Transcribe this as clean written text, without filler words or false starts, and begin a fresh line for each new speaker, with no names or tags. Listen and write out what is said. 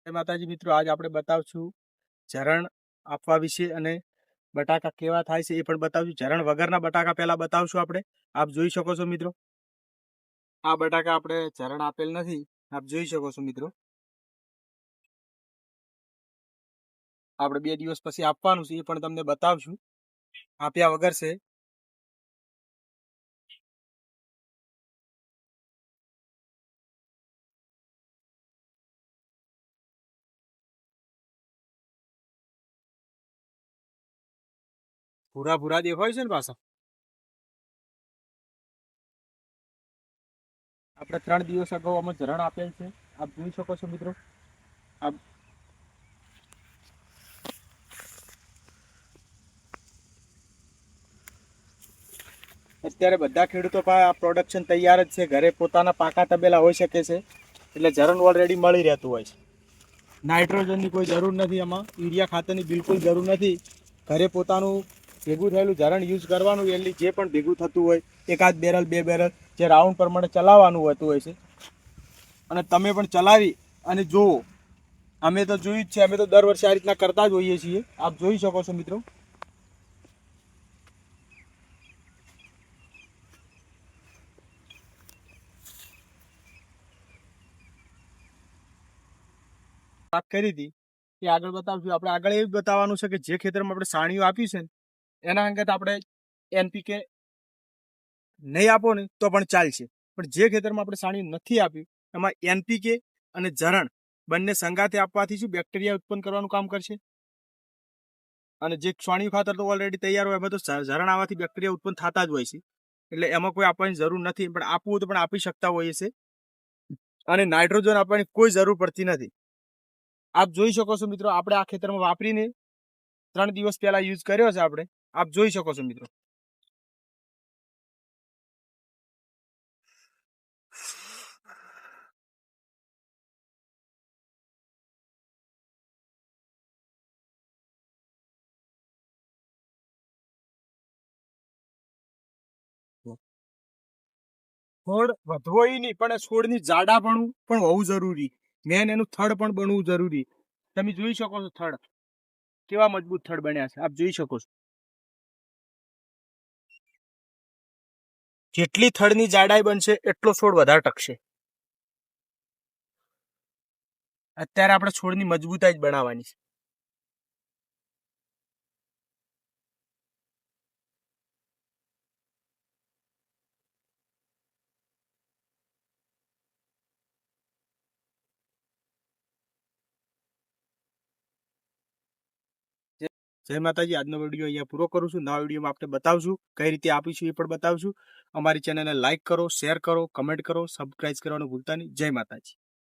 જય માતાજી મિત્રો, આજ આપણે બતાવશું ઝરણ આપવા વિશે અને બટાકા કેવા થાય છે એ પણ બતાવશું. ઝરણ વગરના બટાકા પહેલા બતાવશું આપણે. આપ જોઈ શકો છો મિત્રો, આ બટાકા આપણે ઝરણ આપેલ નથી. આપ જોઈ શકો છો મિત્રો, આપણે 2 દિવસ પછી આપવાનું છે એ પણ તમને બતાવશું. આપ્યા વગર છે. ભૂરા ભૂરા દેખાય છે ને પાછા. આપણે 3 દિવસ અગાઉ અમે ઝરણ આપેલ છે. આપ જોઈ શકો છો મિત્રો. આપ અત્યારે બધા ખેડૂતો પાસે આ પ્રોડક્શન તૈયાર જ છે. ઘરે પોતાના પાકા તબેલા હોઈ શકે છે, એટલે ઝરણ ઓલરેડી મળી રહેતું હોય છે. નાઇટ્રોજનની કોઈ જરૂર નથી, આમાં યુરિયા ખાતરની બિલકુલ જરૂર નથી. ઘરે પોતાનું ભેગું થયેલું ઝરણ યુઝ કરવાનું. એટલે જે પણ ભેગું થતું હોય, 1 બેરલ 2 બેરલ જે રાઉન્ડ પ્રમાણે ચલાવવાનું હોતું હોય છે. અને તમે પણ ચલાવી અને જુઓ. અમે તો જોયું જ છે, અમે તો દર વર્ષે આ રીતના કરતા જ હોઈએ છીએ. આપ જોઈ શકો છો મિત્રો. વાત કરી હતી એ આગળ બતાવશું. આપણે આગળ એવું બતાવવાનું છે કે જે ખેતરમાં આપણે સાણીઓ આપી છે ને એના અંગત આપણે NPK નહીં આપો ને તો પણ ચાલશે. પણ જે ખેતરમાં આપણે સાણીઓ નથી આપ્યું એમાં NPK અને ઝરણ બંને સંગાથે આપવાથી શું બેક્ટેરિયા ઉત્પન્ન કરવાનું કામ કરશે. અને જે છાણિયું ખાતર તો ઓલરેડી તૈયાર હોય એમાં તો ઝરણ આવવાથી બેક્ટેરિયા ઉત્પન્ન થતા જ હોય છે. એટલે એમાં કોઈ આપવાની જરૂર નથી, પણ આપવું હોય તો પણ આપી શકતા હોઈએ છે. અને નાઇટ્રોજન આપવાની કોઈ જરૂર પડતી નથી. આપ જોઈ શકો છો મિત્રો, આપણે આ ખેતરમાં વાપરીને 3 દિવસ પહેલા યુઝ કર્યો છે આપણે. આપ જોઈ શકો છો મિત્રો. છોડ વધવો નહીં, પણ છોડની જાડાપણું પણ હોવું જરૂરી. મેન એનું થડ પણ બનવું જરૂરી. તમે જોઈ શકો છો થડ કેવા મજબૂત થડ બન્યા છે. આપ જોઈ શકો છો. જેટલી થડની જાડાઈ બનશે એટલો છોડ વધારે ટકશે. અત્યારે આપણે છોડની મજબૂતાઈ જ બનાવવાની છે. જય માતાજી. આજનો વિડીયો અહીંયા પૂરો કરું છું. નવા વિડીયોમાં આપણે બતાવશું કઈ રીતે આપીશું એ પણ બતાવશું. અમારી ચેનલને લાઈક કરો, શેર કરો, કમેન્ટ કરો, સબસ્ક્રાઇબ કરવાનું ભૂલતા નહીં. જય માતાજી.